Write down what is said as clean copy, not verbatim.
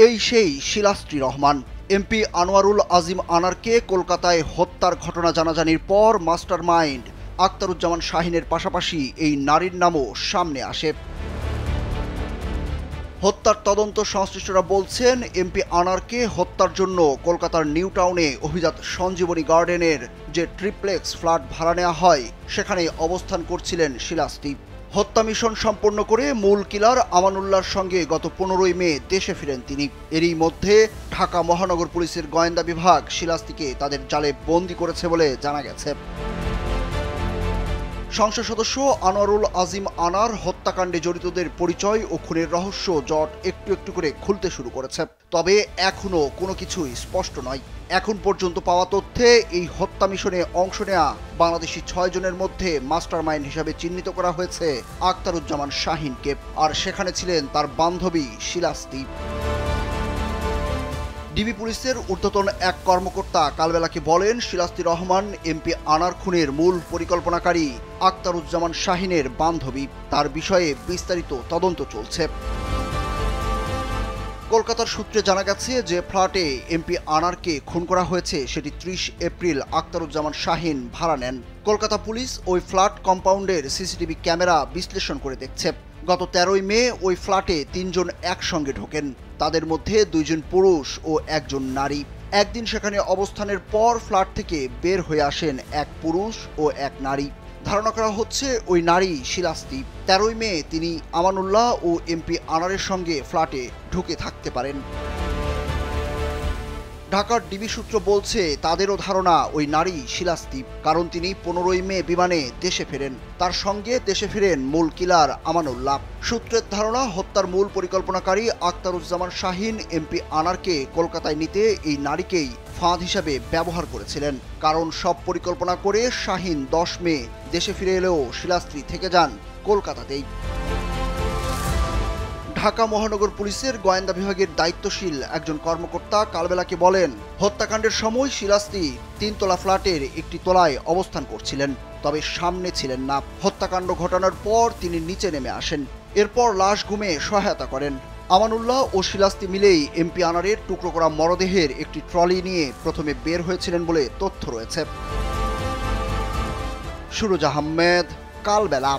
এই সেই শিলাস্ত্রী রহমান। এমপি আনোয়ারুল আজিম আনারকে কলকাতায় হত্যার ঘটনা জানাজানির পর মাস্টারমাইন্ড আখতারুজ্জামান শাহীনের পাশাপাশি এই নারীর নামও সামনে আসে। হত্যার তদন্ত সংশ্লিষ্টরা বলছেন, এমপি আনারকে হত্যার জন্য কলকাতার নিউ টাউনে অভিজাত সঞ্জীবনী গার্ডেনের যে ট্রিপ্লেক্স ফ্ল্যাট ভাড়া নেওয়া হয় সেখানে অবস্থান করছিলেন শিলাস্ত্রী। হত্যা মিশন সম্পন্ন করে মূল কিলার আমানুল্লাহর সঙ্গে গত 15ই মে দেশে ফিরেন তিনি। এরই মধ্যে ঢাকা মহানগর পুলিশের গোয়েন্দা বিভাগ শিলাস্ত্রীকে তাদের জালে বন্দী করেছে বলে জানা গেছে। সংসদ সদস্য আনোয়ারুল আজিম আনার হত্যাকাণ্ডে জড়িতদের পরিচয় ও খুনের রহস্য জট একটু একটু করে খুলতে শুরু করেছে। তবে এখনও কোনো কিছুই স্পষ্ট নয়। এখন পর্যন্ত পাওয়া তথ্যে এই হত্যা মিশনে অংশ নেয়া বাংলাদেশি 6 জনের মধ্যে মাস্টারমাইন্ড হিসাবে চিহ্নিত করা হয়েছে আখতারুজ্জামান শাহীনকে, আর সেখানে ছিলেন তার বান্ধবী শিলাস্ত্রী। ডিবি পুলিশের ঊর্ধ্বতন এক কর্মকর্তা কালবেলাকে বলেন, শিলাস্ত্রী রহমান এমপি আনার খুনের মূল পরিকল্পনাকারী আখতারুজ্জামান শাহীনের বান্ধবী। তার বিষয়ে বিস্তারিত তদন্ত চলছে। কলকাতার সূত্রে জানা গেছে যে ফ্ল্যাটে এমপি আনারকে খুন করা হয়েছে সেটি 30 এপ্রিল আখতারুজ্জামান শাহীন ভাড়া নেন। কলকাতা পুলিশ ওই ফ্ল্যাট কম্পাউন্ডের সিসিটিভি ক্যামেরা বিশ্লেষণ করে দেখছে। গত 13ই মে ওই ফ্ল্যাটে 3 জন একসঙ্গে ঢোকেন। তাদের মধ্যে 2 জন পুরুষ ও 1 জন নারী। একদিন সেখানে অবস্থানের পর ফ্ল্যাট থেকে বের হয়ে আসেন 1 পুরুষ ও 1 নারী। ধারণা করা হচ্ছে ওই নারী শিলাস্ত্রী। 13ই মে তিনি আমানুল্লাহ ও এমপি আনারের সঙ্গে ফ্ল্যাটে ঢুকে থাকতে পারেন। ঢাকার ডিবি সূত্র বলছে, তাদেরও ধারণা ওই নারী শিলাস্ত্রী, কারণ তিনি 15ই মে বিমানে দেশে ফেরেন। তার সঙ্গে দেশে ফেরেন মূল কিলার আমানুল্লাহ। সূত্রের ধারণা, হত্যার মূল পরিকল্পনাকারী আখতারুজ্জামান শাহীন এমপি আনারকে কলকাতায় নিতে এই নারীকেই ফাঁদ হিসাবে ব্যবহার করেছিলেন। কারণ সব পরিকল্পনা করে শাহীন 10 মে দেশে ফিরে এলেও শিলাস্ত্রী থেকে যান কলকাতাতেই। ঢাকা মহানগর পুলিশের গোয়েন্দা বিভাগের দায়িত্বশীল একজন কর্মকর্তা কালবেলাকে বলেন, হত্যাকাণ্ডের সময় শিলাস্ত্রী 3 তলা ফ্ল্যাটের একটি তলায় অবস্থান করছিলেন, তবে সামনে ছিলেন না। হত্যাকাণ্ড ঘটানোর পর তিনি নিচে নেমে আসেন। এরপর লাশ গুমে সহায়তা করেন। আমানুল্লাহ ও শিলাস্ত্রী মিলেই এমপি আনারের টুকরো করা মরদেহের একটি ট্রলি নিয়ে প্রথমে বের হয়েছিলেন বলে তথ্য রয়েছে। সুরজ আহমেদ, কালবেলা।